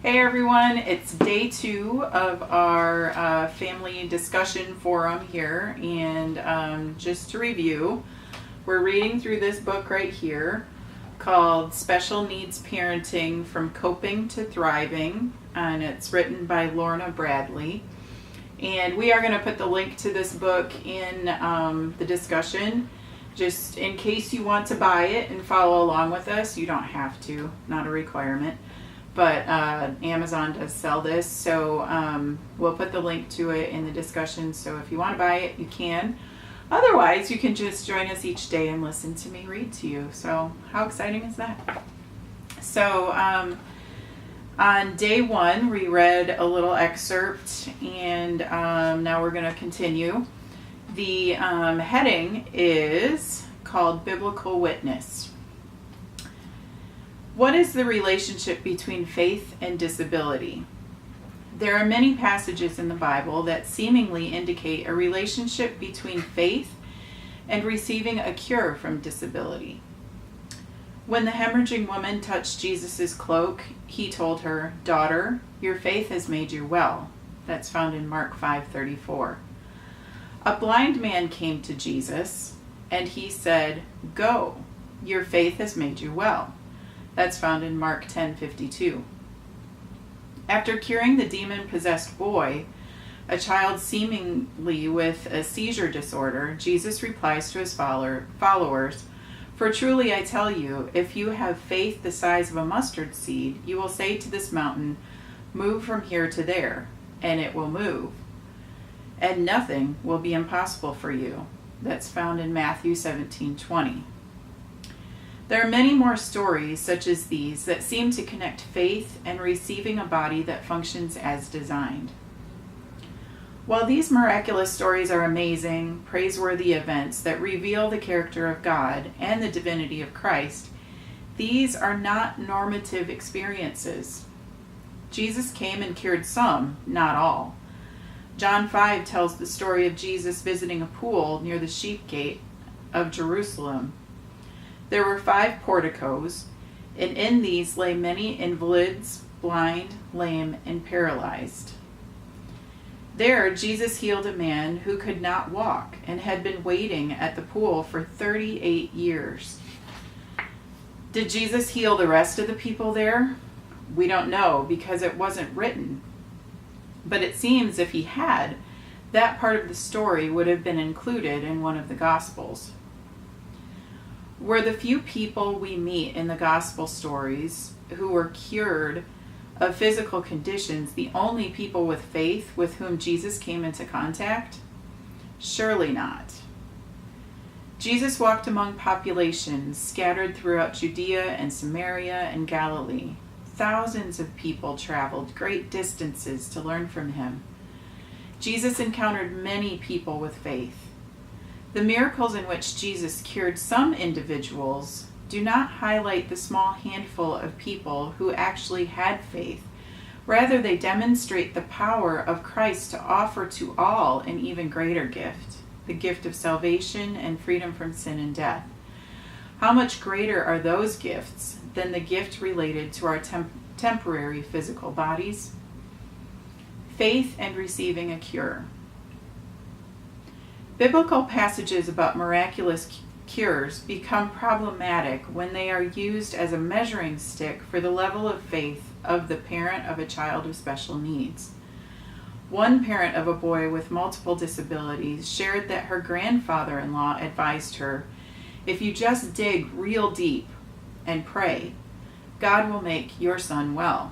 Hey everyone, it's day 2 of our family discussion forum here, and just to review, we're reading through this book right here called Special Needs Parenting from Coping to Thriving, and it's written by Lorna Bradley. And we are going to put the link to this book in the discussion, just in case you want to buy it and follow along with us. You don't have to, not a requirement. But Amazon does sell this, so we'll put the link to it in the discussion. So if you want to buy it, you can. Otherwise, you can just join us each day and listen to me read to you. So how exciting is that? So on day 1, we read a little excerpt, and now we're going to continue. The heading is called Biblical Witness. What is the relationship between faith and disability? There are many passages in the Bible that seemingly indicate a relationship between faith and receiving a cure from disability. When the hemorrhaging woman touched Jesus' cloak, he told her, "Daughter, your faith has made you well." That's found in Mark 5:34. A blind man came to Jesus, and he said, "Go, your faith has made you well." That's found in Mark 10:52. After curing the demon-possessed boy, a child seemingly with a seizure disorder, Jesus replies to his followers, "For truly I tell you, if you have faith the size of a mustard seed, you will say to this mountain, 'Move from here to there,' and it will move. And nothing will be impossible for you." That's found in Matthew 17:20. There are many more stories such as these that seem to connect faith and receiving a body that functions as designed. While these miraculous stories are amazing, praiseworthy events that reveal the character of God and the divinity of Christ, these are not normative experiences. Jesus came and cured some, not all. John 5 tells the story of Jesus visiting a pool near the sheep gate of Jerusalem. There were 5 porticos, and in these lay many invalids, blind, lame, and paralyzed. There, Jesus healed a man who could not walk and had been waiting at the pool for 38 years. Did Jesus heal the rest of the people there? We don't know because it wasn't written. But it seems if he had, that part of the story would have been included in one of the Gospels. Were the few people we meet in the gospel stories who were cured of physical conditions the only people with faith with whom Jesus came into contact? Surely not. Jesus walked among populations scattered throughout Judea and Samaria and Galilee. Thousands of people traveled great distances to learn from him. Jesus encountered many people with faith. The miracles in which Jesus cured some individuals do not highlight the small handful of people who actually had faith. Rather, they demonstrate the power of Christ to offer to all an even greater gift, the gift of salvation and freedom from sin and death. How much greater are those gifts than the gift related to our temporary physical bodies? Faith and receiving a cure. Biblical passages about miraculous cures become problematic when they are used as a measuring stick for the level of faith of the parent of a child with special needs. One parent of a boy with multiple disabilities shared that her grandfather-in-law advised her, "If you just dig real deep and pray, God will make your son well."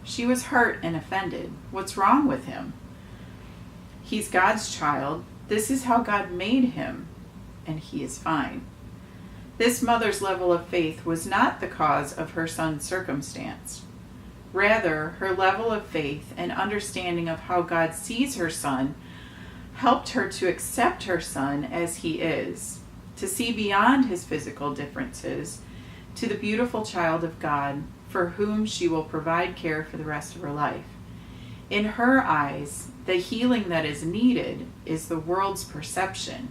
She was hurt and offended. What's wrong with him? He's God's child. This is how God made him, and he is fine. This mother's level of faith was not the cause of her son's circumstance. Rather, her level of faith and understanding of how God sees her son helped her to accept her son as he is, to see beyond his physical differences to the beautiful child of God for whom she will provide care for the rest of her life. In her eyes, the healing that is needed is the world's perception.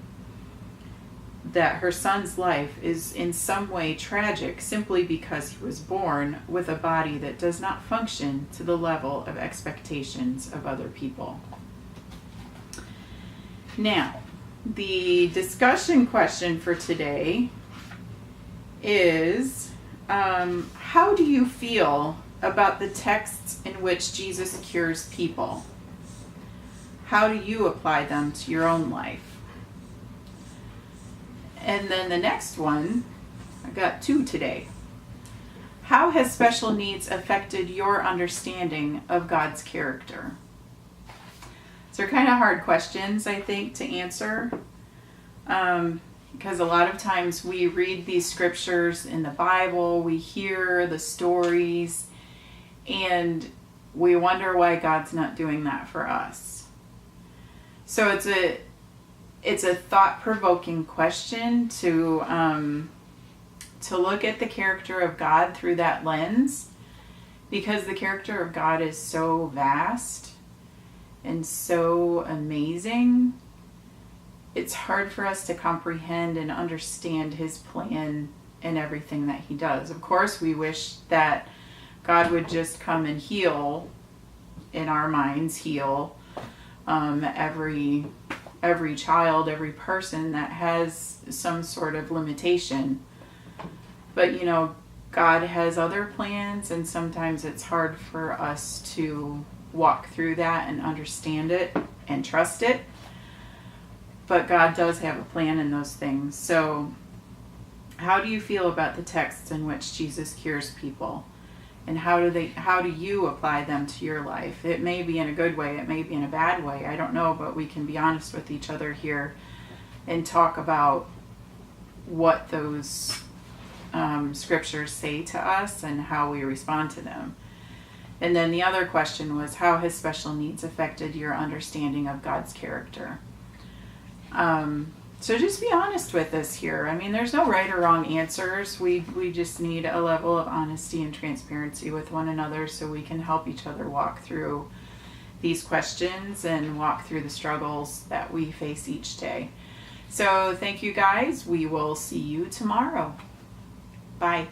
that her son's life is in some way tragic simply because he was born with a body that does not function to the level of expectations of other people. Now, the discussion question for today is, how do you feel about the texts in which Jesus cures people? How do you apply them to your own life? And then the next one, I got two today. How has special needs affected your understanding of God's character? So they're kind of hard questions, I think, to answer. Because a lot of times we read these scriptures in the Bible, we hear the stories, and we wonder why God's not doing that for us. So it's a thought-provoking question to look at the character of God through that lens, because the character of God is so vast and so amazing. It's hard for us to comprehend and understand his plan and everything that he does. Of course, we wish that God would just come and heal, in our minds, heal every child, every person that has some sort of limitation. But, you know, God has other plans, and sometimes it's hard for us to walk through that and understand it and trust it. But God does have a plan in those things. So how do you feel about the texts in which Jesus cures people? And how do you apply them to your life? It may be in a good way, it may be in a bad way, I don't know, but we can be honest with each other here and talk about what those scriptures say to us and how we respond to them. And then the other question was, how has special needs affected your understanding of God's character? So just be honest with us here. I mean, there's no right or wrong answers. We just need a level of honesty and transparency with one another so we can help each other walk through these questions and walk through the struggles that we face each day. So thank you guys. We will see you tomorrow. Bye.